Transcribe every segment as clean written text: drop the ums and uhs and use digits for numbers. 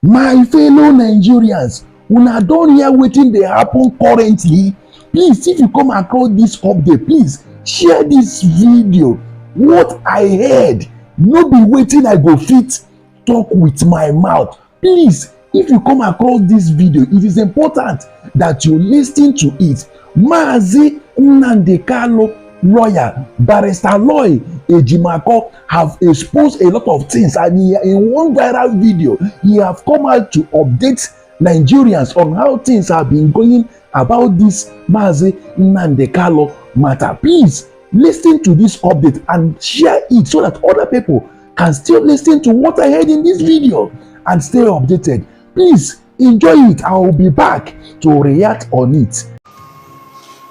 My fellow Nigerians, una don hear wetin dey happen currently? Please, if you come across dis update, please share dis video. What I heard no be wetin I go fit talk with my mouth. Please, if you come across dis video, it is important that you lis ten to it. Mazi Nnamdi Kalu lawyer, barrister Ejimako have exposed a lot of things, and in one viral video he have come out to update Nigerians on how things have been going about this Mazi Nnamdi Kalu matter. Please lis ten to this update and share it so that other people can still lis ten to what I heard in this video and stay updated. Please enjoy it. I will be back to react on it.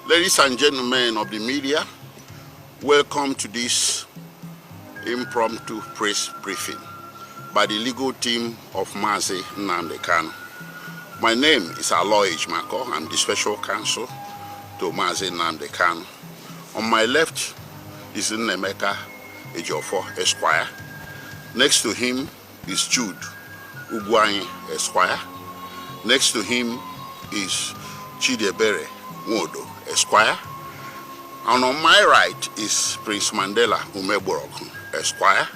Ladies and gentlemen of the media, welcome to this impromptu press briefing by the legal team of Mazi Nnamdi Kalu. My name is Ejimako. I'm the special counsel to Mazi Nnamdi Kalu. On my left is Ejimako Esquire. Next to him is Jude Esquire. Next to him is Chidebere Nwodo Esquire. And on my right is Prince Mandela Umeboroku Esquire.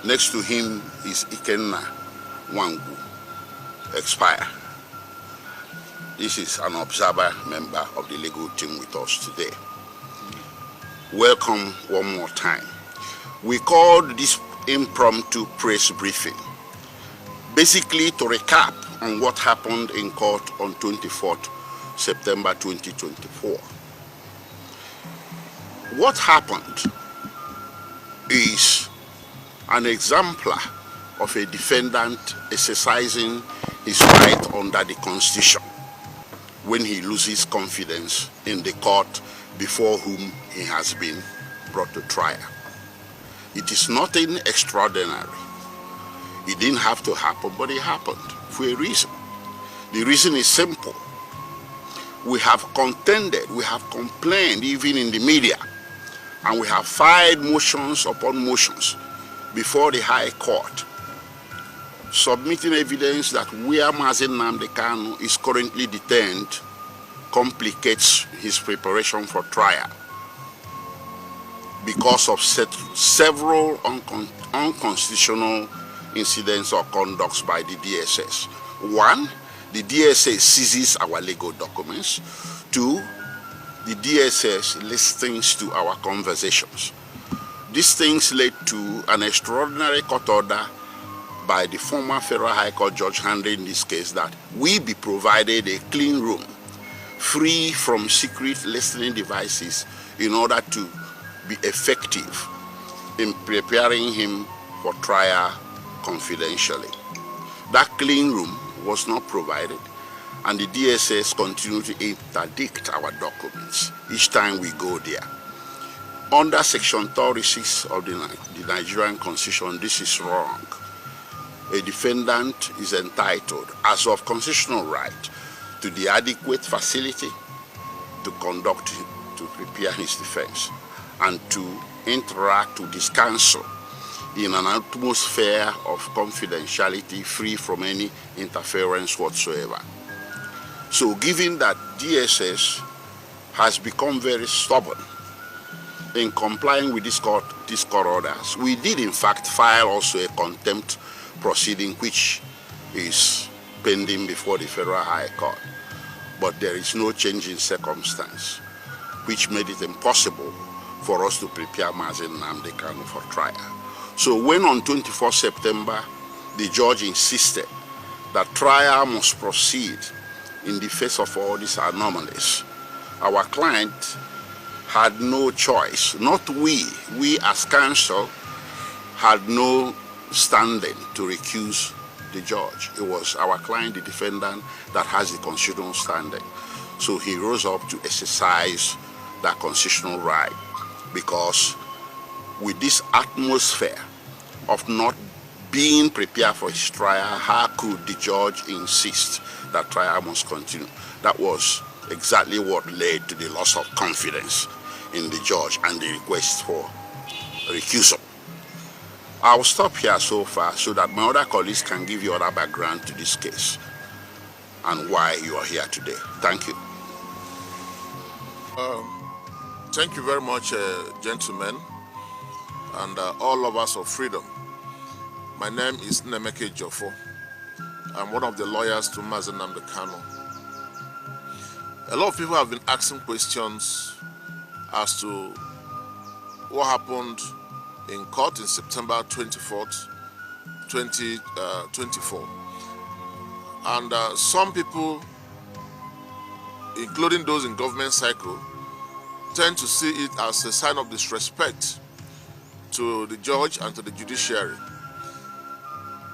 Next to him is Ikenna Wangu Esquire. This is an observer member of the legal team with us today. Welcome one more time. We called this impromptu press briefing basically to recap on what happened in court on 24th September 2024. What happened is an exemplar of a defendant exercising his right under the Constitution when he loses confidence in the court before whom he has been brought to trial. It is nothing extraordinary. It didn't have to happen, but it happened for a reason. The reason is simple. We have contended, we have complained even in the media, and we have filed motions upon motions before the High Court, submitting evidence that where Mazi Nnamdi Kalu is currently detained complicates his preparation for trial because of several unconstitutional incidents or conducts by the DSS. One, the DSS seizes our legal documents. Two, the DSS listens to our conversations. These things led to an extraordinary court order by the former Federal High Court judge handling this case that we be provided a clean room free from secret listening devices in order to be effective in preparing him for trial confidentially. That clean room was not provided, and the DSS continued to interdict our documents each time we go there. Under Section 36 of the Nigerian Constitution, this is wrong. A defendant is entitled, as of constitutional right, to the adequate facility to prepare his defense and to interact with his counsel in an atmosphere of confidentiality free from any interference whatsoever. So given that DSS has become very stubborn in complying with this court orders, we did in fact file also a contempt proceeding which is pending before the Federal High Court. But there is no change in circumstance which made it impossible for us to prepare Mazi Nnamdi Kalu for trial. So when on 24 September, the judge insisted that trial must proceed in the face of all these anomalies, our client had no choice. Not we as counsel had no standing to recuse the judge. It was our client, the defendant, that has the constitutional standing. So he rose up to exercise that constitutional right, because with this atmosphere of not being prepared for his trial, how could the judge insist that trial must continue? That was exactly what led to the loss of confidence in the judge and the request for recusal. I'll stop here so far so that my other colleagues can give you other background to this case and why you are here today. Thank you. Thank you very much, gentlemen, and all lovers of freedom. My name is Nnamdi. I'm one of the lawyers to Mazi Nnamdi. A lot of people have been asking questions as to what happened in court in September 24th, 2024. And some people, including those in government cycle, tend to see it as a sign of disrespect to the judge and to the judiciary.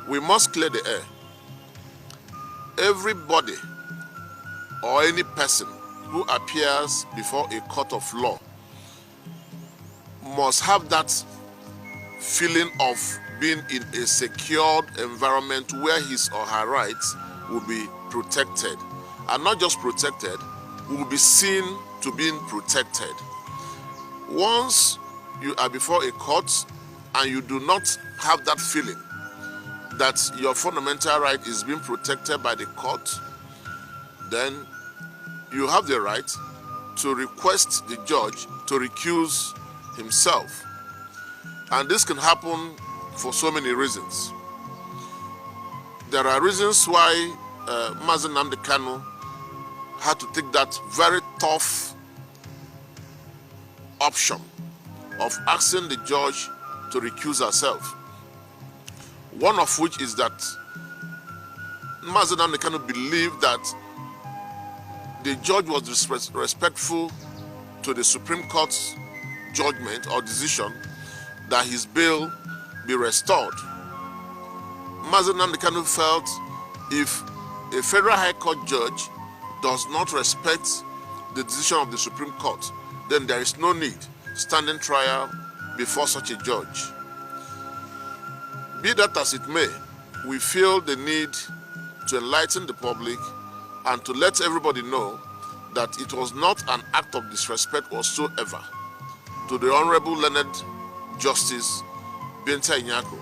We must clear the air. Everybody or any person who appears before a court of law must have that feeling of being in a secured environment where his or her rights will be protected. And not just protected, will be seen to being protected. Once you are before a court and you do not have that feeling that your fundamental right is being protected by the court, then you have the right to request the judge to recuse himself. And this can happen for so many reasons. There are reasons why Mazi Nnamdi had to take that very tough option of asking the judge to recuse herself. One of which is that Mazi Nnamdi believed that the judge was respectful to the Supreme Court's judgment or decision that his bail be restored. Mazi Nnamdi felt if a federal high court judge does not respect the decision of the Supreme Court, then there is no need standing trial before such a judge. Be that as it may, we feel the need to enlighten the public and to let everybody know that it was not an act of disrespect whatsoever to the Honorable Learned Justice Ejimako.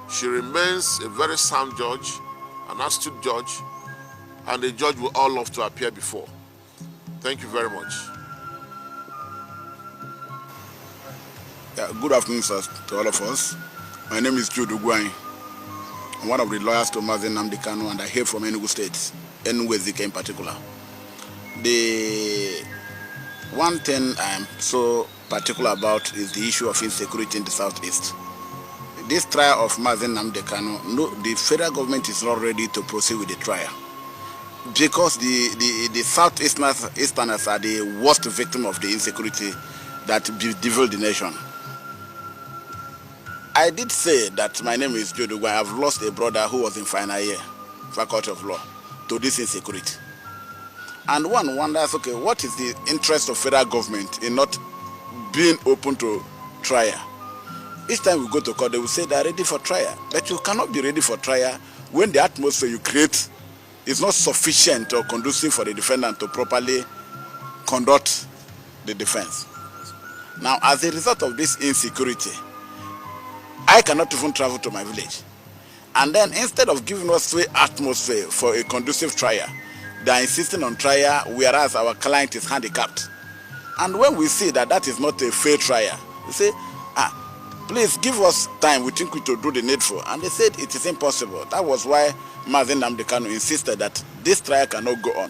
She remains a very sound judge, an astute judge, and a judge we all love to appear before. Thank you very much. Good afternoon, sir, to all of us. My name is Jude Ugwai. I'm one of the lawyers to Mazi Nnamdi, and I hail from Enugu State, Enugu Ezike in particular. The one thing I'm so particular about is the issue of insecurity in the southeast. This trial of Mazi Nnamdi, no, the federal government is not ready to proceed with the trial because the southeasterners are the worst victim of the insecurity that bedeviled the nation. I did say that my name is Jodo. I have lost a brother who was in final year, Faculty of Law, to this insecurity. And one wonders, okay, what is the interest of federal government in not being open to trial? Each time we go to court, they will say they are ready for trial. But you cannot be ready for trial when the atmosphere you create is not sufficient or conducive for the defendant to properly conduct the defense. Now, as a result of this insecurity, I cannot even travel to my village. And then instead of giving us the atmosphere for a conducive trial, they are insisting on trial, whereas our client is handicapped. And when we see that that is not a fair trial, we say, please give us time, we think we to do the needful. And they said it is impossible. That was why Mazi Nnamdi insisted that this trial cannot go on.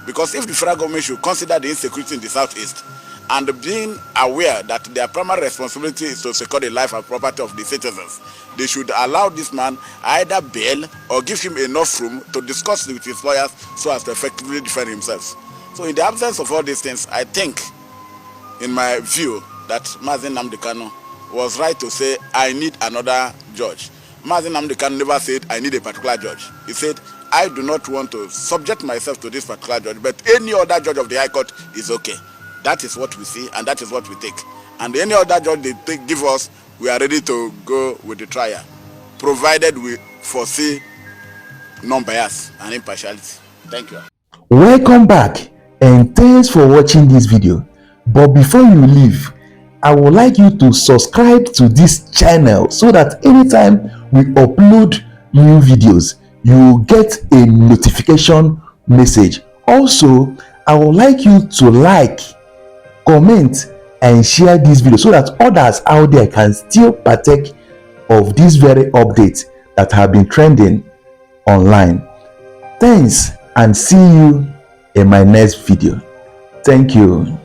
Because if the federal government should consider the insecurity in the southeast, and being aware that their primary responsibility is to secure the life and property of the citizens, they should allow this man either bail or give him enough room to discuss with his lawyers so as to effectively defend himself. So in the absence of all these things, I think, in my view, that Mazi Nnamdi was right to say, I need another judge. Mazi Nnamdi never said, I need a particular judge. He said, I do not want to subject myself to this particular judge, but any other judge of the High Court is okay. That is what we see, and that is what we take. And any other judge they give us, we are ready to go with the trial, provided we foresee non-bias and impartiality. Thank you. Welcome back, and thanks for watching this video. But before you leave, I would like you to subscribe to this channel so that anytime we upload new videos, you get a notification message. Also, I would like you to like, comment, and share this video so that others out there can still partake of these very updates that have been trending online. Thanks, and see you in my next video. Thank you.